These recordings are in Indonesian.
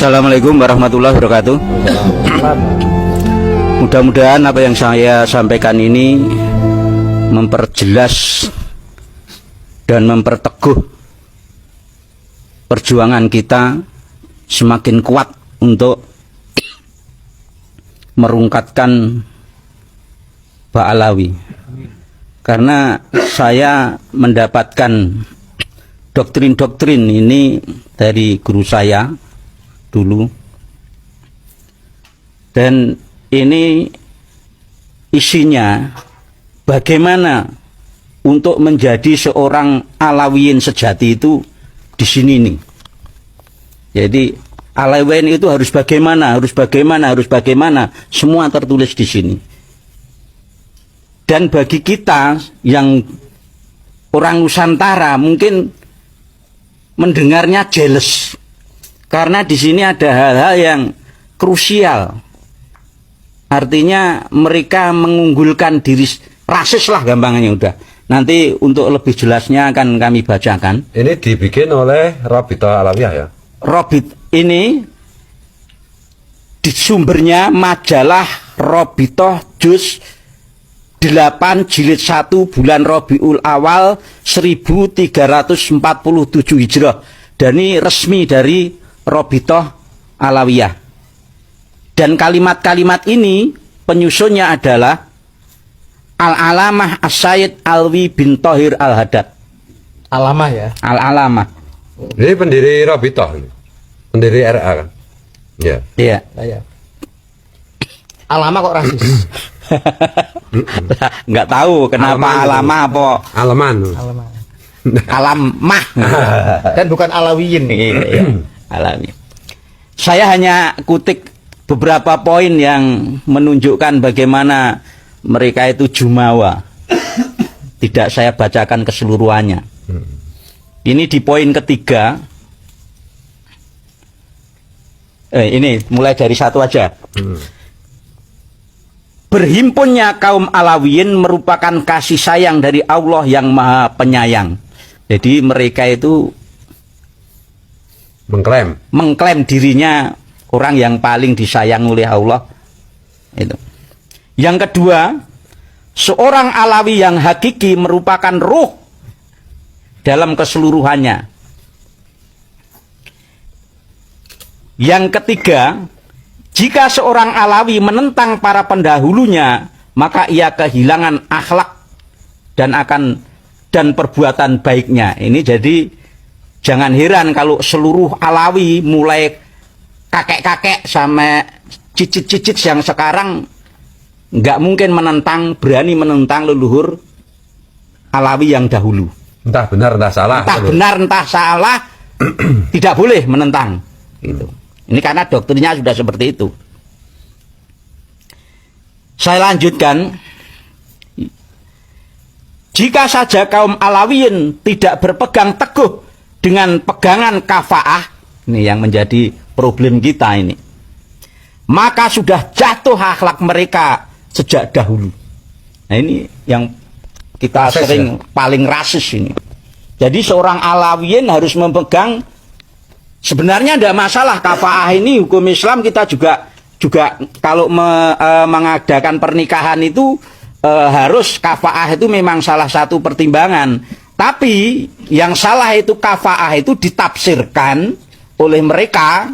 Assalamualaikum warahmatullahi wabarakatuh. Mudah-mudahan apa yang saya sampaikan ini memperjelas dan memperteguh perjuangan kita semakin kuat untuk merungkatkan Pak Alawi. Karena saya mendapatkan doktrin-doktrin ini dari guru saya dulu, dan ini isinya bagaimana untuk menjadi seorang Alawiyin sejati itu di sini nih. Jadi Alawiyin itu harus bagaimana, semua tertulis di sini. Dan bagi kita yang orang Nusantara mungkin mendengarnya jealous, karena di sini ada hal-hal yang krusial. Artinya mereka mengunggulkan diri, rasis lah gampangnya udah. Nanti untuk lebih jelasnya akan kami bacakan. Ini dibikin oleh Rabita Alawiyah ya? Robit ini di sumbernya majalah Robitoh Juz 8 jilid 1 bulan Rabiul Awal 1347 Hijrah. Dan ini resmi dari Robitoh Alawiyah. Dan kalimat-kalimat ini penyusunnya adalah Al-Alamah As-Sayyid Alwi bin Thohir Al-Haddad. Alamah ya? Al-Alamah. Ini pendiri Rabita, pendiri RA kan? Ya. Iya. Ya. Alamah kok rasis? Nggak tahu kenapa Alamah apa Alaman. Alamah. Alamah. Dan bukan Alawiyin. Iya, Alami. Saya hanya kutik beberapa poin yang menunjukkan bagaimana mereka itu jumawa. Tidak saya bacakan keseluruhannya. Ini di poin ketiga. Ini mulai dari satu aja. Berhimpunnya kaum Alawiyin merupakan kasih sayang dari Allah yang Maha Penyayang. Jadi mereka itu mengklaim dirinya orang yang paling disayang oleh Allah. Itu. Yang kedua, seorang Alawi yang hakiki merupakan ruh dalam keseluruhannya. Yang ketiga, jika seorang Alawi menentang para pendahulunya, maka ia kehilangan akhlak dan perbuatan baiknya. Ini jadi jangan heran kalau seluruh Alawi mulai kakek-kakek sampai cicit-cicit yang sekarang nggak mungkin berani menentang leluhur Alawi yang dahulu. Entah benar entah salah. Entah salah, tidak boleh menentang. Gitu. Ini karena doktrinnya sudah seperti itu. Saya lanjutkan. Jika saja kaum Alawiyin tidak berpegang teguh dengan pegangan kafaah, ini yang menjadi problem kita ini, maka sudah jatuh akhlak mereka sejak dahulu. Nah ini yang kita sering paling rasis ini. Jadi seorang Alawiyin harus memegang. Sebenarnya tidak masalah kafaah ini, hukum Islam kita juga kalau mengadakan pernikahan itu harus kafaah itu memang salah satu pertimbangan. Tapi yang salah itu kafaah itu ditafsirkan oleh mereka.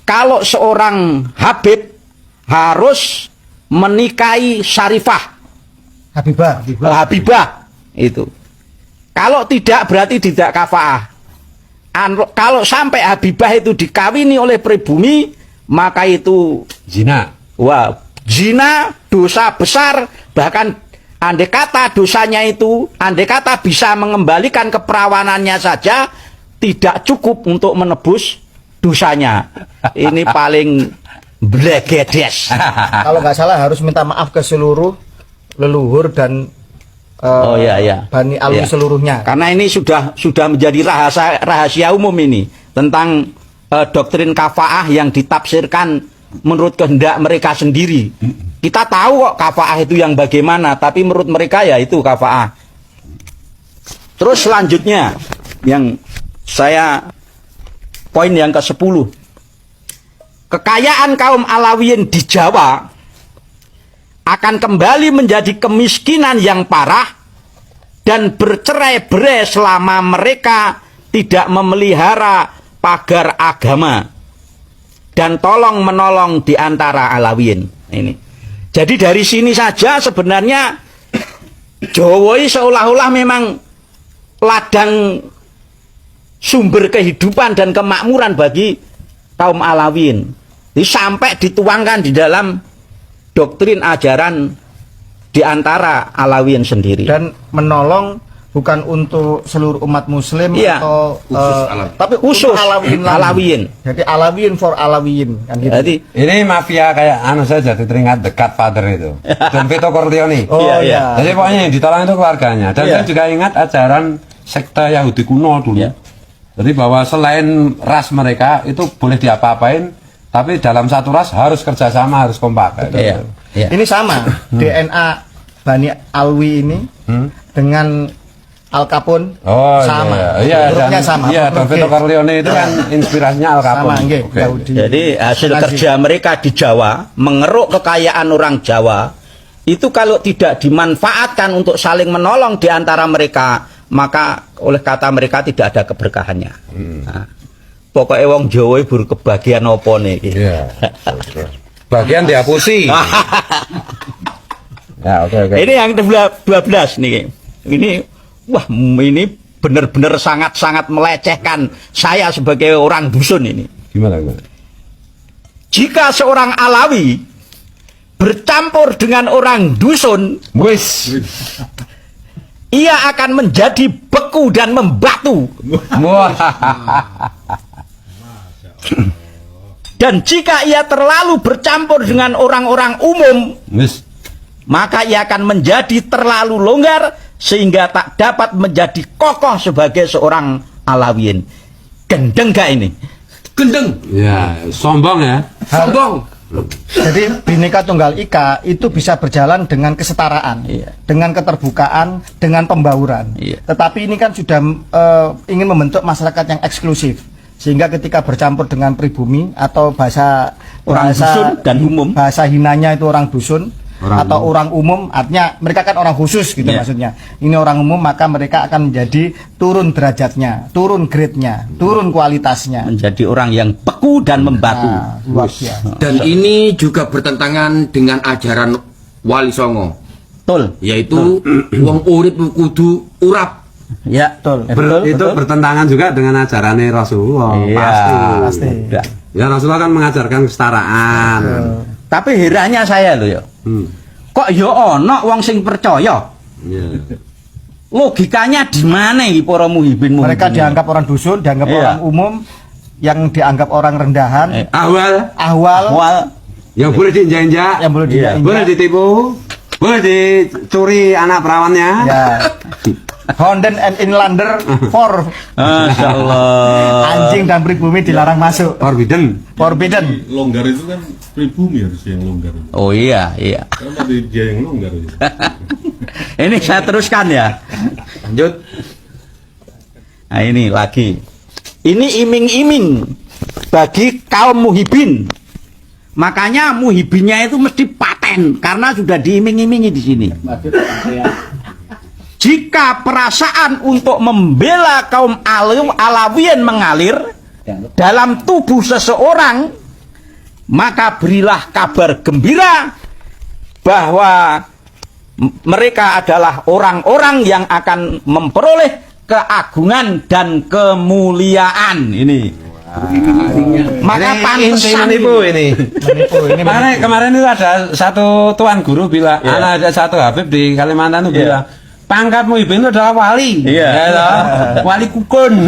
Kalau seorang Habib harus menikahi Syarifah, Habibah itu. Kalau tidak berarti tidak kafaah. Kalau sampai Habibah itu dikawini oleh pribumi, maka itu zina. Wah, zina dosa besar. Bahkan andai kata dosanya itu, andai kata bisa mengembalikan keperawanannya saja, tidak cukup untuk menebus dosanya. Ini paling blegedes. Kalau nggak salah harus minta maaf ke seluruh leluhur dan Bani Alawi seluruhnya. Karena ini sudah menjadi rahasia umum ini tentang doktrin kafaah yang ditafsirkan menurut kehendak mereka sendiri. Kita tahu kok kafaah itu yang bagaimana, tapi menurut mereka ya itu kafaah. Terus selanjutnya yang saya Poin yang ke-10. Kekayaan kaum Alawiyin di Jawa akan kembali menjadi kemiskinan yang parah dan bercerai-berai selama mereka tidak memelihara pagar agama dan tolong-menolong di antara Alawiyin. Ini. Jadi dari sini saja sebenarnya Jawa seolah-olah memang ladang sumber kehidupan dan kemakmuran bagi kaum Alawiyin. Sampai dituangkan di dalam doktrin ajaran di antara Alawiyin sendiri. Dan menolong bukan untuk seluruh umat muslim atau tapi khusus Alawiyin. Jadi Alawiyin for Alawiyin kan gitu. Jadi ini mafia kayak saja teringat dekat father itu. Dan Vito Corleone. Iya. Jadi pokoknya yang ditolong itu keluarganya. Dan saya juga ingat ajaran sekte Yahudi kuno dulu. Jadi bahwa selain ras mereka itu boleh diapa-apain, tapi dalam satu ras harus kerjasama, harus kompak. Ini sama DNA Bani Alwi ini dengan Al Capone sama. Iya, sama. Iya, dan Vito Corleone itu kan inspirasinya Al Capone. Sama, jadi hasil kerja mereka di Jawa, mengeruk kekayaan orang Jawa, itu kalau tidak dimanfaatkan untuk saling menolong di antara mereka, maka oleh kata mereka tidak ada keberkahannya. Nah, pokoknya wong Jawa buru kebagian apa nih? Iya. Bagian dihapusi. Ya, oke. Ini yang ke-12 nih. Ini benar-benar sangat-sangat melecehkan saya sebagai orang dusun ini. Gimana? Jika seorang Alawi bercampur dengan orang dusun, ia akan menjadi beku dan membatu. Dan jika ia terlalu bercampur dengan orang-orang umum, maka ia akan menjadi terlalu longgar sehingga tak dapat menjadi kokoh sebagai seorang Alawiyin. Gendeng gak ini? Gendeng. Ya, sombong ya. Sombong. Jadi Bhinneka Tunggal Ika itu bisa berjalan dengan kesetaraan, dengan keterbukaan, dengan pembauran. Tetapi ini kan sudah ingin membentuk masyarakat yang eksklusif, sehingga ketika bercampur dengan pribumi atau bahasa dusun dan umum, bahasa hinanya itu orang dusun orang umum, artinya mereka kan orang khusus gitu maksudnya. Ini orang umum, maka mereka akan menjadi turun derajatnya, turun grade-nya, turun kualitasnya, menjadi orang yang beku dan membatu. Dan ini juga bertentangan dengan ajaran Wali Songo. Betul. Yaitu wong urip kudu urap. Ya, betul. Itu bertentangan juga dengan ajarannya Rasulullah. Pasti. Ya, Rasulullah kan mengajarkan kesetaraan. Tapi herannya saya loh ya. Kok ya ono wong sing percaya? Logikanya di mana iki para muhibin? Mereka dianggap orang dusun, dianggap orang umum, yang dianggap orang rendahan, ahwal, yang boleh diinjak-injak, boleh ditipu, boleh dicuri anak perawannya. Honden and Inlander for Masya Allah. anjing dan pribumi dilarang masuk. Forbidden. Longgar itu kan pribumi harus yang longgar. Oh iya. Karena dia yang longgar. Ini saya teruskan ya. Lanjut. Nah ini lagi. Ini iming-iming bagi kaum muhibin. Makanya muhibinnya itu mesti paten karena sudah diiming-imingi di sini. Jika perasaan untuk membela kaum Alawiyin mengalir dalam tubuh seseorang, maka berilah kabar gembira bahwa mereka adalah orang-orang yang akan memperoleh keagungan dan kemuliaan. Ini. Maka pantesan menipu ini. Kemarin itu ada satu tuan guru bilang, ada satu Habib di Kalimantan itu bilang, pangkat muhibin itu adalah wali. Wali kukun.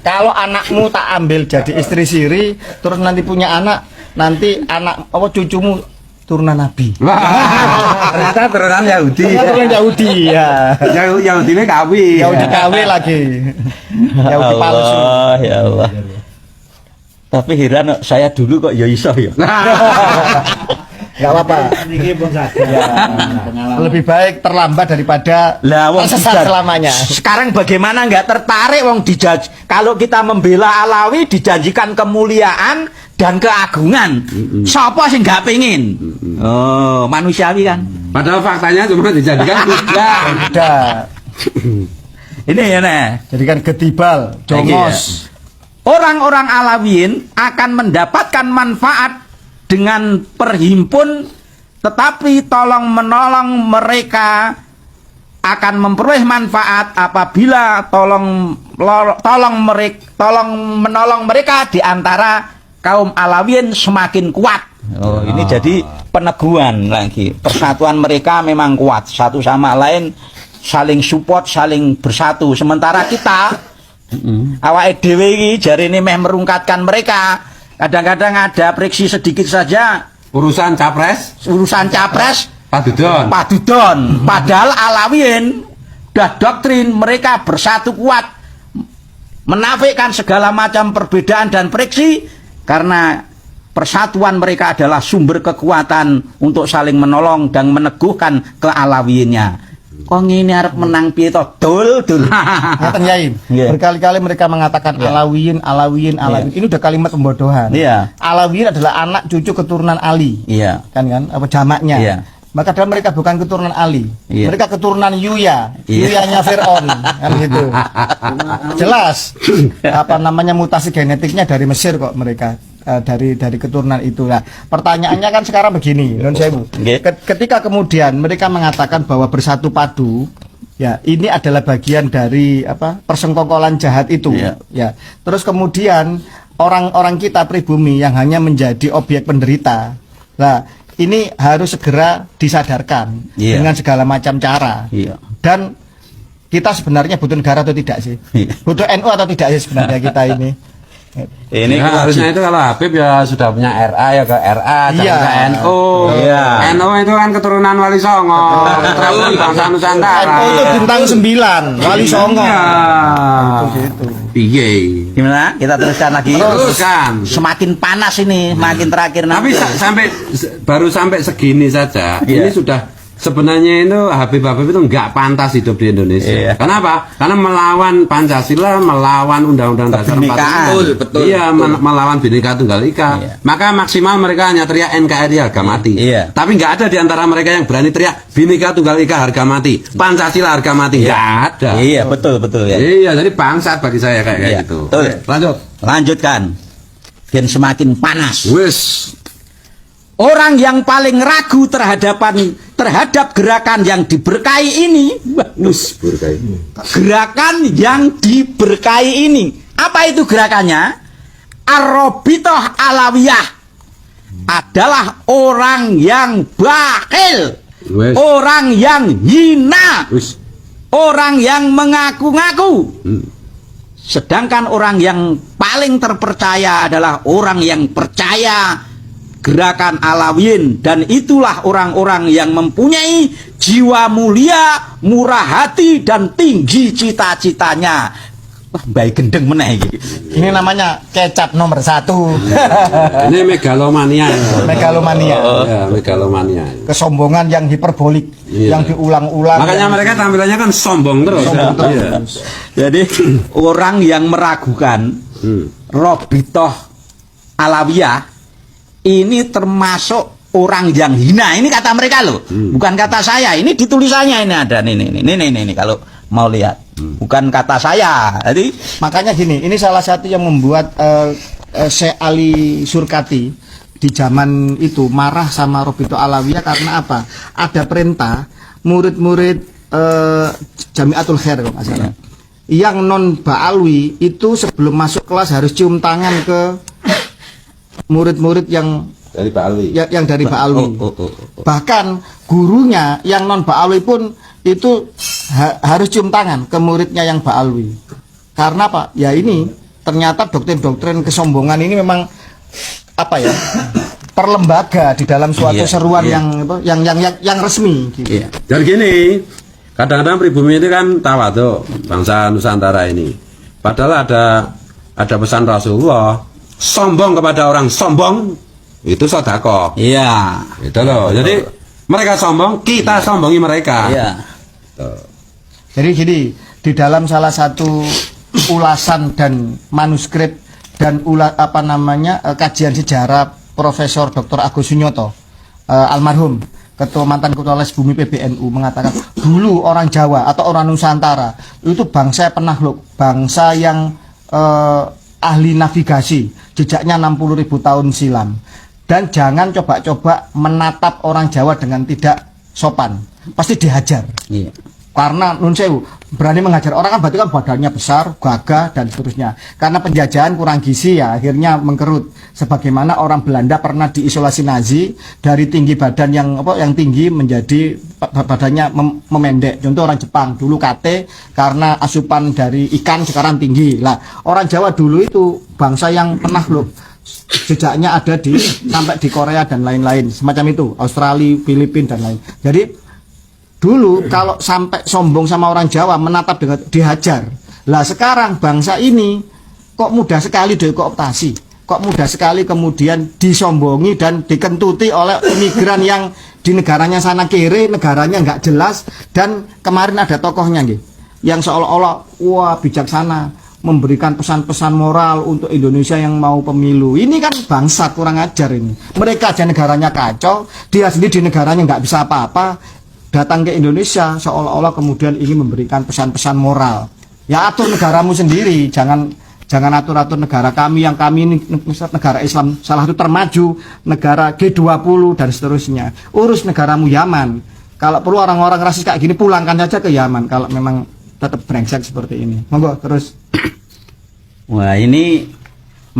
Kalau anakmu tak ambil jadi istri siri, terus nanti punya anak, nanti anak cucumu turunan Nabi. Ternyata turunan Yahudi. Turunan Yahudi ya. Yahudi ini kawi. Yahudi kawi lagi. Yahudi palsu. Ya Allah. Tapi heran saya dulu kok ya iso ya. nggak apa-apa. Ya, lebih baik terlambat daripada Wong tersesat tidak. selamanya. Sekarang bagaimana nggak tertarik wong kalau kita membela Alawi dijanjikan kemuliaan dan keagungan. Siapa sih nggak pengen? Oh, manusiawi kan. Padahal faktanya cuma dijadikan tidak. Tidak. Ini ya nih. Jadikan ketibal, jongos. Orang-orang Alawiyin akan mendapatkan manfaat dengan perhimpun, tetapi tolong menolong mereka akan memperoleh manfaat apabila tolong menolong mereka di antara kaum Alawiyin semakin kuat. Oh, ini jadi peneguhan lagi. Persatuan mereka memang kuat, satu sama lain saling support, saling bersatu. Sementara kita awake dhewe iki jarine meh merungkatkan mereka. Kadang-kadang ada friksi sedikit saja Urusan capres, padudon. Padahal Alawiyin dah doktrin mereka bersatu kuat, menafikan segala macam perbedaan dan friksi, karena persatuan mereka adalah sumber kekuatan untuk saling menolong dan meneguhkan kealawiyinnya. Kok ngene arep menang piye to? Dul. Ngaten Yai. Yeah. Berkali-kali mereka mengatakan Alawiyin. Ini udah kalimat pembodohan. Yeah. Alawiyin adalah anak cucu keturunan Ali. Iya. Kan apa jamaknya? Iya. Maka dalam mereka bukan keturunan Ali. Iya. Mereka keturunan Yuya. Iya. Yuyanya Fir'aun. Kan gitu. Jelas apa namanya mutasi genetiknya dari Mesir kok mereka. Dari keturunan itu. Nah, pertanyaannya kan sekarang begini, Nun Sewu. Ketika kemudian mereka mengatakan bahwa bersatu padu, ya ini adalah bagian dari apa persengkokolan jahat itu. Ya. Terus kemudian orang-orang kita pribumi yang hanya menjadi objek penderita. Nah, ini harus segera disadarkan dengan segala macam cara. Dan kita sebenarnya butuh negara atau tidak sih? Butuh NU atau tidak sih sebenarnya kita ini? Ini ya, harusnya itu kalau Habib ya sudah punya RA ya ke RA, jangan ke NU. NU itu kan keturunan Wali Songo, keturunan bangsa Nusantara. NU itu bintang 9, Wali Songo. Gitu. Piye? Gimana? Kita teruskan lagi. Teruskan. Semakin panas ini, makin terakhir Tapi baru sampai segini saja. Ini sudah sebenarnya itu Habib itu nggak pantas hidup di Indonesia. Kenapa? Karena melawan Pancasila, melawan Undang-Undang Dasar 45. Betul. Iya, melawan Bhinneka Tunggal Ika. Maka maksimal mereka hanya teriak NKRI harga mati. Tapi nggak ada di antara mereka yang berani teriak Bhinneka Tunggal Ika harga mati, Pancasila harga mati. Nggak ada. Iya, betul ya. Iya, jadi bangsat bagi saya kayak gitu. Betul. Lanjutkan. Biar semakin panas. Wis. Orang yang paling ragu terhadap gerakan yang diberkahi ini, gerakan yang diberkahi ini, apa itu gerakannya? Ar-Rabithah Alawiyah adalah orang yang bakhil, orang yang hina, orang yang mengaku-ngaku. Sedangkan orang yang paling terpercaya adalah orang yang percaya gerakan Alawiyin, dan itulah orang-orang yang mempunyai jiwa mulia, murah hati, dan tinggi cita-citanya. Wah, baik gendeng meneh iki. Ini namanya kecap nomor 1. Ini megalomania. Megalomania. Megalomania. Kesombongan yang hiperbolik, yang diulang-ulang. Makanya mereka tampilannya kan sombong terus. Jadi orang yang meragukan Rabithah Alawiyah ini termasuk orang yang hina. Ini kata mereka loh, bukan kata saya. Ini di tulisannya ini ada nih kalau mau lihat. Bukan kata saya. Jadi makanya gini, ini salah satu yang membuat Syekh Ali Surkati di zaman itu marah sama Rabithah Alawiyah karena apa? Ada perintah murid-murid Jamiatul Khair kalau nggak salah. Yang non Ba'alwi itu sebelum masuk kelas harus cium tangan ke murid-murid yang dari Ba'alwi. Yang dari Ba'alwi. Bahkan gurunya yang non Ba'alwi pun itu harus cium tangan ke muridnya yang Ba'alwi. Karena apa? Ya ini ternyata doktrin-doktrin kesombongan ini memang apa ya? Perlembaga di dalam suatu seruan yang resmi gitu. Dan gini, kadang-kadang pribumi itu kan tawadhu, bangsa Nusantara ini. Padahal ada pesan Rasulullah, sombong kepada orang sombong itu sodako. Iya. Itu loh. Jadi mereka sombong, kita sombongi mereka. Iya. Jadi gini, di dalam salah satu ulasan dan manuskrip dan kajian sejarah Profesor Dr. Agus Sunyoto, almarhum mantan ketua les bumi PBNU, mengatakan dulu orang Jawa atau orang Nusantara itu bangsa penakluk, bangsa yang ahli navigasi, jejaknya 60.000 tahun silam. Dan jangan coba-coba menatap orang Jawa dengan tidak sopan, pasti dihajar. Iya. Karena nun sewu, berani menghajar orang kan berarti kan badannya besar, gagah dan seterusnya. Karena penjajahan kurang gizi ya akhirnya mengkerut. Sebagaimana orang Belanda pernah diisolasi Nazi dari tinggi badan yang tinggi menjadi badannya memendek. Contoh orang Jepang dulu kate karena asupan dari ikan sekarang tinggi. Lah orang Jawa dulu itu bangsa yang penakluk. Jejaknya ada sampai di Korea dan lain-lain semacam itu, Australia, Filipina dan lain. Jadi dulu kalau sampai sombong sama orang Jawa menatap dengan dihajar. Lah sekarang bangsa ini kok mudah sekali dikooptasi, kok mudah sekali kemudian disombongi dan dikentuti oleh imigran yang di negaranya sana kiri, negaranya nggak jelas. Dan kemarin ada tokohnya nggih, yang seolah-olah wah bijaksana, memberikan pesan-pesan moral untuk Indonesia yang mau pemilu. Ini kan bangsa kurang ajar ini. Mereka aja negaranya kacau, dia sendiri di negaranya nggak bisa apa-apa. Datang ke Indonesia seolah-olah kemudian ingin memberikan pesan-pesan moral. Ya atur negaramu sendiri, jangan atur-atur negara kami yang kami ini negara Islam salah satu termaju, negara G20 dan seterusnya. Urus negaramu Yaman. Kalau perlu orang-orang rasis kayak gini pulangkan saja ke Yaman kalau memang tetap brengsek seperti ini. Monggo terus. Wah, ini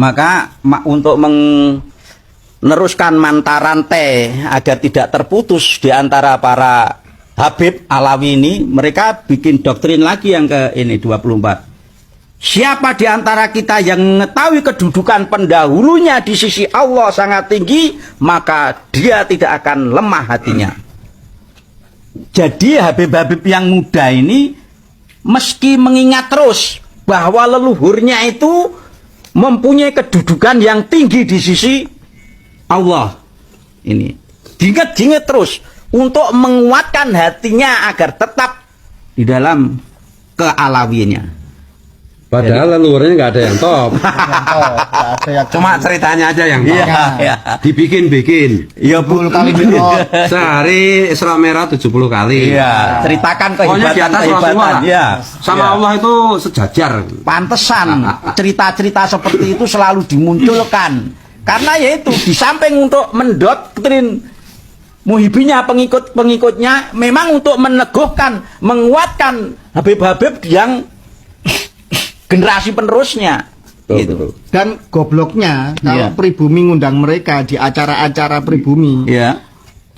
maka untuk meneruskan mata rantai agar tidak terputus di antara para Habib Alawi ini, mereka bikin doktrin lagi yang ke ini 24. Siapa di antara kita yang mengetahui kedudukan pendahulunya di sisi Allah sangat tinggi, maka dia tidak akan lemah hatinya. Jadi Habib-habib yang muda ini meski mengingat terus bahwa leluhurnya itu mempunyai kedudukan yang tinggi di sisi Allah. Ini diingat-ingat terus untuk menguatkan hatinya agar tetap di dalam kealawiannya. Padahal leluhurnya nggak ada yang top. Cuma ceritanya aja yang top. Iya. Dibikin-bikin. Ya Bu kali Sehari Isra Mi'raj 70 kali. Iya, ceritakan Pokoknya di atas Rasulullah. Iya. Sama Allah itu sejajar. Pantesan cerita-cerita seperti itu selalu dimunculkan. Karena yaitu di samping untuk mendoktrin muhibinya, pengikut-pengikutnya, memang untuk meneguhkan, menguatkan Habib-habib yang generasi penerusnya. Gitu. Dan gobloknya kalau Iya. pribumi ngundang mereka di acara-acara pribumi, Iya.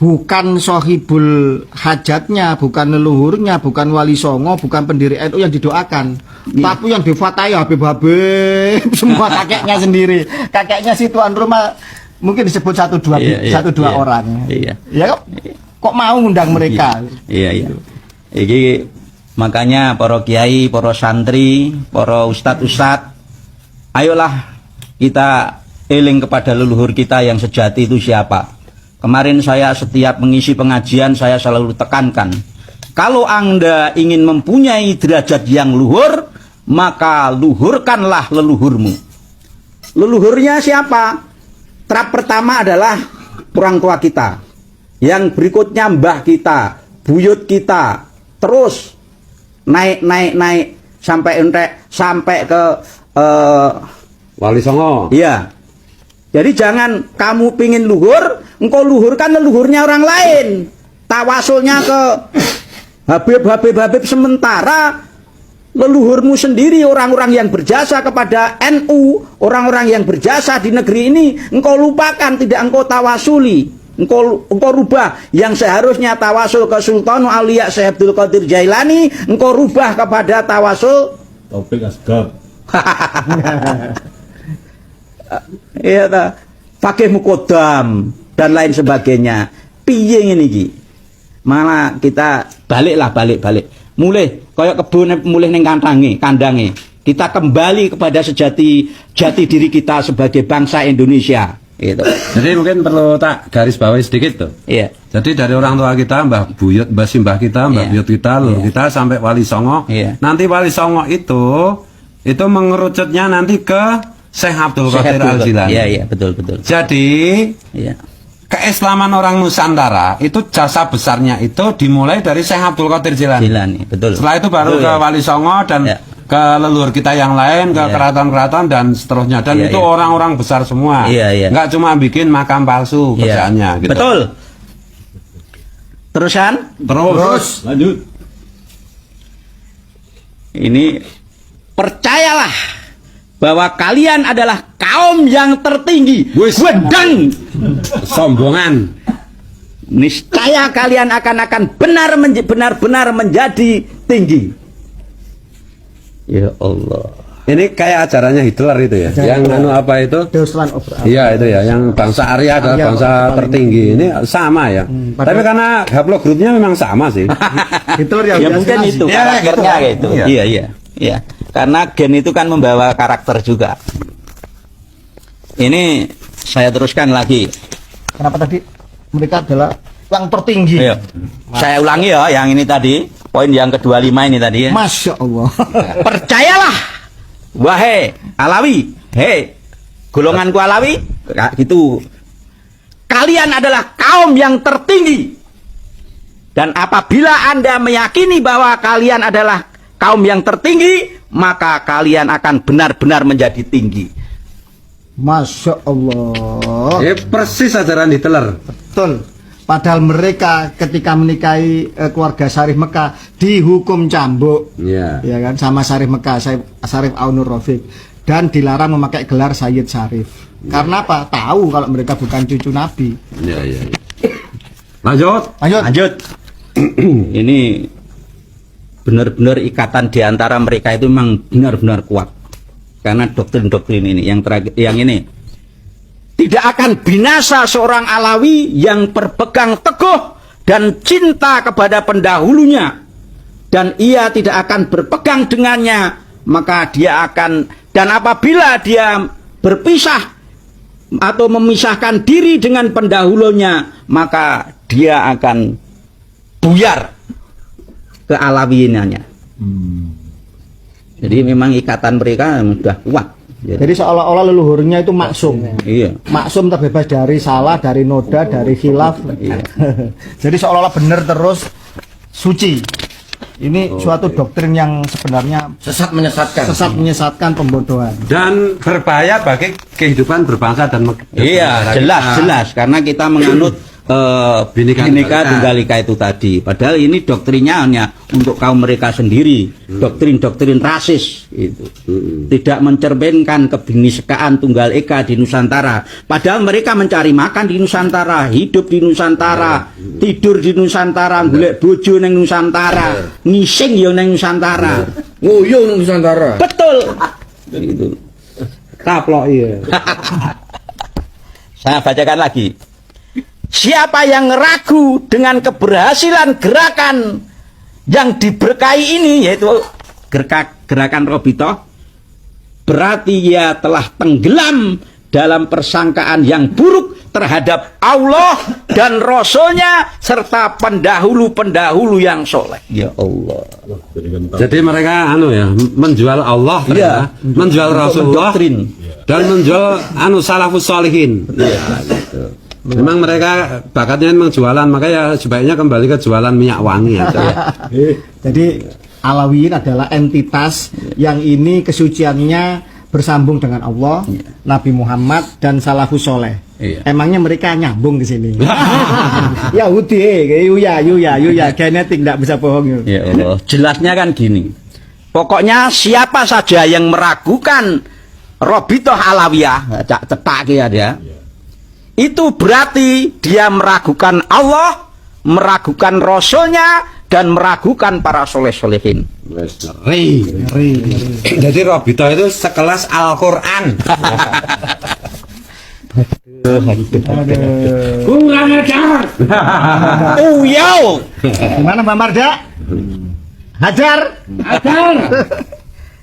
bukan sohibul hajatnya, bukan leluhurnya, bukan wali songo, bukan pendiri NU yang didoakan, tapi yang difatai Habib-habib semua kakeknya sendiri. Kakeknya si tuan rumah mungkin disebut satu dua orang. Iya. Ya kok mau ngundang mereka? Iya. Iki makanya para kiai, para santri, para ustadz, ayolah kita eling kepada leluhur kita yang sejati itu siapa. Kemarin saya setiap mengisi pengajian saya selalu tekankan, kalau Anda ingin mempunyai derajat yang luhur, maka luhurkanlah leluhurmu. Leluhurnya siapa? Tahap pertama adalah orang tua kita, yang berikutnya mbah kita, buyut kita, terus naik sampai ke Wali Songo. iya. Jadi jangan kamu pingin luhur, engkau luhurkan leluhurnya orang lain. Tawasulnya ke Habib sementara leluhurmu sendiri, orang-orang yang berjasa kepada NU, orang-orang yang berjasa di negeri ini, engkau lupakan, tidak engkau tawasuli, engkau rubah. Yang seharusnya tawasul ke Sultanul Auliya Syekh Abdul Qadir Jailani, engkau rubah kepada tawasul Taufik Asgab. iya ta, Fakih Mukodam dan lain sebagainya. Piye ngene iki? Malah kita balik. Mulai kayak kebun mulai ning kandange. Kita kembali kepada jati diri kita sebagai bangsa Indonesia. Gitu. Jadi mungkin perlu tak garis bawahi sedikit tuh. Iya. Jadi dari orang tua kita, Mbah Buyut, Mbah Simbah kita, Mbah Iya. Buyut kita, leluhur kita sampai Wali Songo. Iya. Nanti Wali Songo itu mengerucutnya nanti ke Syekh Abdul Qadir Al-Jilani. Iya, iya, betul. Jadi Iya. keislaman orang Nusantara itu jasa besarnya itu dimulai dari Syekh Abdul Qadir Jilani. Jilani, betul. Setelah itu baru Betul, ke ya. Wali Songo dan Ya. ke leluhur kita yang lain, ke Ya. keraton-keraton dan seterusnya. Dan Iya, itu iya. orang-orang besar semua. Iya, iya. Nggak cuma bikin makam palsu Iya. kerjaannya gitu. Betul. Terusan, Terus. Lanjut. ini percayalah bahwa kalian adalah kaum yang tertinggi. Wis. Wedang. Sombongan. Niscaya kalian akan benar-benar menjadi tinggi. Ya Allah. Ini kayak ajarannya Hitler itu ya. Yang anu apa itu? Deutschland over all. Iya itu ya, yang bangsa Arya adalah Arya bangsa paling tertinggi. Ini sama ya. Tapi karena haplogrupnya memang sama sih. Hitler Ya yang mungkin itu Ya, karakternya gitu. gitu. Iya. Iya. Karena gen itu kan membawa karakter juga. Ini saya teruskan lagi. Kenapa tadi mereka adalah yang tertinggi? Iya. Saya ulangi ya, yang ini tadi, poin yang ke-25 ini tadi ya. Masya Allah. Percayalah, wahai Alawi, hei golonganku Alawi, gitu. Kalian adalah kaum yang tertinggi. Dan apabila Anda meyakini bahwa kalian adalah kaum yang tertinggi, maka kalian akan benar-benar menjadi tinggi. Masya Allah. Persis ajaran Hitler. Betul. Padahal mereka ketika menikahi keluarga Syarif Mekah dihukum cambuk, Iya. ya kan, sama Syarif Mekah, Syarif Aunur Rafiq, dan dilarang memakai gelar Sayyid Syarif. Karena apa? Tahu kalau mereka bukan cucu Nabi. Iya. Lanjut. Lanjut. Ini benar-benar ikatan di antara mereka itu memang benar-benar kuat. Karena doktrin-doktrin ini yang terakhir, yang ini tidak akan binasa seorang Alawi yang berpegang teguh dan cinta kepada pendahulunya, dan ia tidak akan berpegang dengannya, maka dia akan, dan apabila dia berpisah atau memisahkan diri dengan pendahulunya, maka dia akan buyar kealawiyinannya. Jadi memang ikatan mereka sudah kuat. Jadi seolah-olah leluhurnya itu maksum. Iya. Maksum terbebas dari salah, dari noda, dari khilaf. Jadi seolah-olah benar terus suci. Ini suatu doktrin yang sebenarnya Sesat menyesatkan. sesat menyesatkan, pembodohan. Dan berbahaya bagi kehidupan berbangsa dan Iya, jelas karena kita menganut Bhinneka Tunggal Ika itu tadi. Padahal ini doktrinnya hanya untuk kaum mereka sendiri, doktrin-doktrin rasis itu. Tidak mencerminkan kebinekaan Tunggal Ika di Nusantara. Padahal mereka mencari makan di Nusantara, hidup di Nusantara, tidur di Nusantara, golek bojo neng Nusantara, ngising yo neng Nusantara. Nguyuh Nusantara. Betul. Itu. Taplok iya. Saya bacakan lagi. Siapa yang ragu dengan keberhasilan gerakan yang diberkahi ini, yaitu gerakan Robito, berarti ia telah tenggelam dalam persangkaan yang buruk terhadap Allah dan Rasulnya serta pendahulu-pendahulu yang soleh. Ya Allah. Jadi mereka menjual Allah, Iya. menjual Rasulullah, Doktrin. dan menjual salafus sholihin. Gitu. Memang mereka bakatnya memang jualan, makanya sebaiknya kembali ke jualan minyak wangi aja. Jadi Alawiyin adalah entitas yang ini kesuciannya bersambung dengan Allah, Nabi Muhammad dan salafus soleh. Iya. Emangnya mereka nyambung ke sini? Yahudi, yuya, genetik tidak bisa bohong. Ya Allah. Jelasnya kan gini. Pokoknya siapa saja yang meragukan Robitoh Alawiyah, cetak ya dia. Itu berarti dia meragukan Allah, meragukan Rasulnya, dan meragukan para soleh-solehin. Ngeri. Jadi Robito itu sekelas Al-Quran. Kurang ajar. Uyau. Gimana Mbak Marda? Hajar.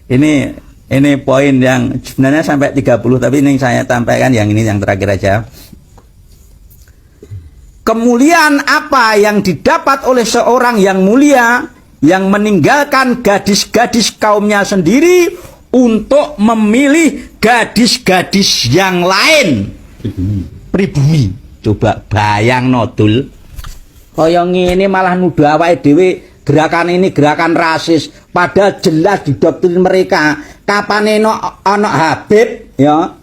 Ini Ini poin yang sebenarnya sampai 30, tapi ini saya sampaikan yang ini yang terakhir aja. Kemuliaan apa yang didapat oleh seorang yang mulia yang meninggalkan gadis-gadis kaumnya sendiri untuk memilih gadis-gadis yang lain? Pribumi. Coba bayang nodul. Kaya ngene malah nuduh awake dhewe gerakan ini gerakan rasis, padahal jelas di doktrin mereka kapan ana Habib ya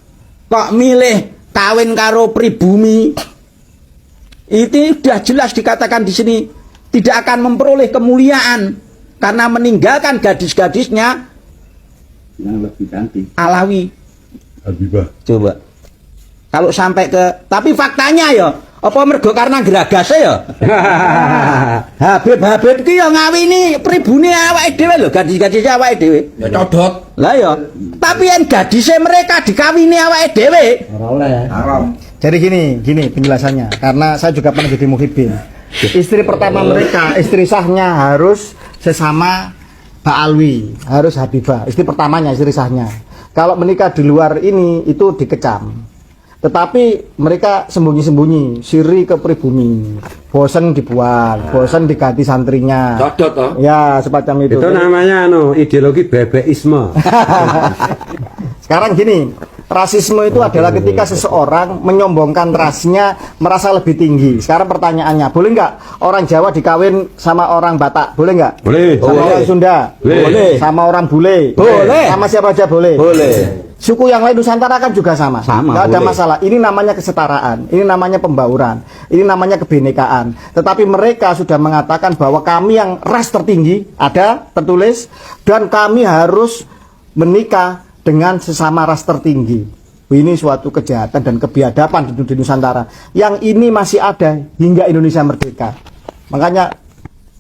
kok milih kawin karo pribumi. Itu sudah jelas dikatakan di sini tidak akan memperoleh kemuliaan karena meninggalkan gadis-gadisnya yang lebih cantik Alawi. Habibah. Coba kalau sampai ke, tapi faktanya ya apa mergo karena geragase ya Habib ki ya ngawini pribune awake dhewe lho, gadis-gadis awake dhewe Ya codot. lah ya, tapi yang gadise mereka dikawini awake dhewe Jadi gini penjelasannya, karena saya juga pernah jadi muhibin. Istri pertama mereka, istri sahnya harus sesama Ba'alwi, harus Habibah. Istri pertamanya, istri sahnya. Kalau menikah di luar ini itu dikecam. Tetapi mereka sembunyi-sembunyi, siri ke pribumi, bosan dibuat, bosan diganti santrinya. Codot toh. Ya semacam itu. Itu namanya ideologi bebeisme. Sekarang gini, rasisme itu adalah ketika seseorang menyombongkan rasnya, merasa lebih tinggi. Sekarang pertanyaannya, boleh nggak orang Jawa dikawin sama orang Batak? Boleh nggak? Boleh. Sama orang Sunda? Boleh. Sama orang Bule? Boleh. Sama siapa aja boleh? boleh. Suku yang lain Nusantara kan juga sama. Sama, Nggak ada boleh. masalah. Ini namanya kesetaraan. Ini namanya pembauran. Ini namanya kebinekaan. Tetapi mereka sudah mengatakan bahwa kami yang ras tertinggi, ada tertulis, dan kami harus menikah dengan sesama ras tertinggi. Ini suatu kejahatan dan kebiadaban di Nusantara. Yang ini masih ada hingga Indonesia merdeka. Makanya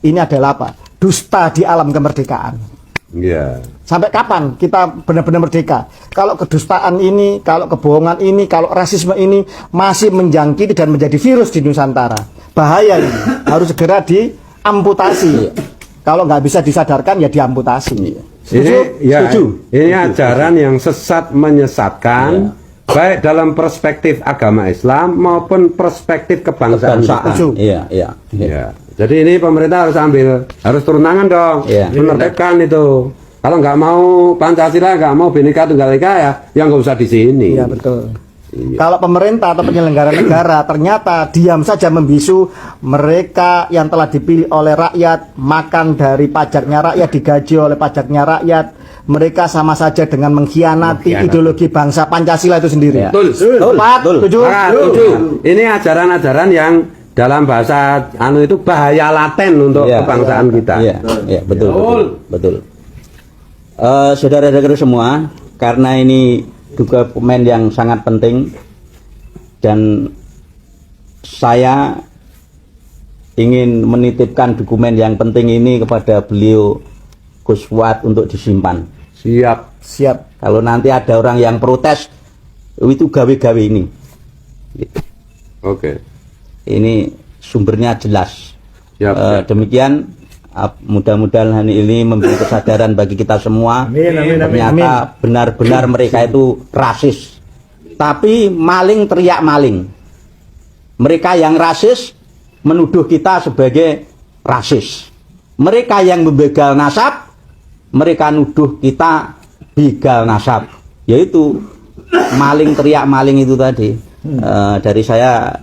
ini adalah apa? Dusta di alam kemerdekaan. Iya. Sampai kapan kita benar-benar merdeka? Kalau kedustaan ini, kalau kebohongan ini, kalau rasisme ini masih menjangkiti dan menjadi virus di Nusantara. Bahaya ini. Harus segera diamputasi. Kalau nggak bisa disadarkan ya diamputasi. Setuju? Ini ajaran yang sesat menyesatkan, baik dalam perspektif agama Islam maupun perspektif kebangsaan. Setuju. Iya. Ya. Jadi ini pemerintah harus turun tangan dong, Iya. menertibkan itu. Kalau nggak mau Pancasila, nggak mau Bhinneka Tunggal Ika ya, yang nggak usah di sini. Iya betul. Kalau pemerintah atau penyelenggara negara ternyata diam saja membisu mereka yang telah dipilih oleh rakyat, makan dari pajaknya rakyat, digaji oleh pajaknya rakyat, mereka sama saja dengan mengkhianati ideologi bangsa Pancasila itu sendiri. Ya. Betul. Empat, tujuh. Ini ajaran-ajaran yang dalam bahasa itu bahaya laten untuk kebangsaan kita. Iya, betul. Saudara-saudara semua, karena ini dokumen yang sangat penting dan saya ingin menitipkan dokumen yang penting ini kepada beliau Gus Fuad untuk disimpan. Siap. Kalau nanti ada orang yang protes, itu gawe-gawe ini. Oke. Ini sumbernya jelas. Siap. Demikian, mudah-mudahan ini memberi kesadaran bagi kita semua. Amin. Ternyata benar-benar mereka itu rasis. Tapi maling teriak maling. Mereka yang rasis menuduh kita sebagai rasis. Mereka yang membegal nasab, mereka nuduh kita begal nasab. Yaitu maling teriak maling itu tadi. Dari saya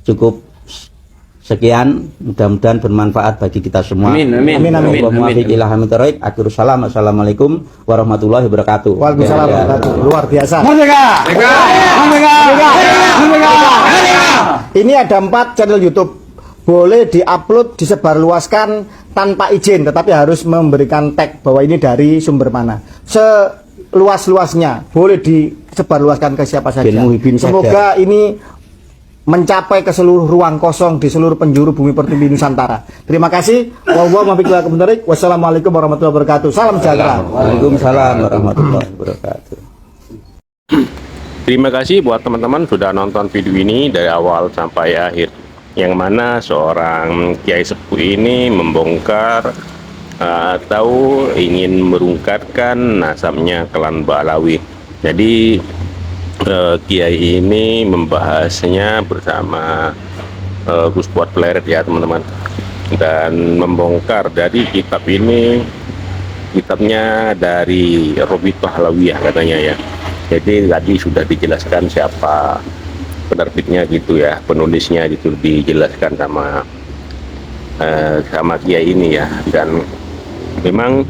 cukup sekian, mudah-mudahan bermanfaat bagi kita semua. Amin. Assalamualaikum warahmatullahi wabarakatuh. Waalaikumsalam Ya, ya. warahmatullahi wabarakatuh. Luar biasa. Merdeka! Ini ada 4 channel YouTube. Boleh diupload, disebarluaskan tanpa izin, tetapi harus memberikan tag bahwa ini dari sumber mana. Seluas-luasnya boleh disebarluaskan ke siapa saja. Bin Muhyiddin Semoga ini mencapai ke seluruh ruang kosong di seluruh penjuru bumi pertiwi Nusantara. Terima kasih. Wassalamualaikum warahmatullahi wabarakatuh. Salam sejahtera. Waalaikumsalam warahmatullahi wabarakatuh. Terima kasih buat teman-teman sudah nonton video ini dari awal sampai akhir. Yang mana seorang Kiai Sepuh ini membongkar atau ingin merungkatkan nasabnya klan Ba'alawi. Jadi Kiai ini membahasnya bersama Gus Fuad Pleret ya teman-teman, dan membongkar dari kitab ini, kitabnya dari Robitoh Alawiyah katanya ya. Jadi tadi sudah dijelaskan siapa penerbitnya gitu ya, penulisnya gitu dijelaskan sama Kiai ini ya. Dan memang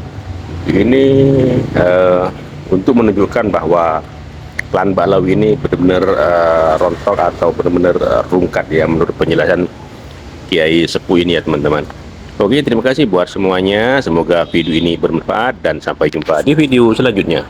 ini untuk menunjukkan bahwa klan Ba'alawi ini benar-benar rontok atau benar-benar rungkat ya menurut penjelasan Kiai Sepuh ini ya teman-teman. Oke, terima kasih buat semuanya, semoga video ini bermanfaat dan sampai jumpa di video selanjutnya.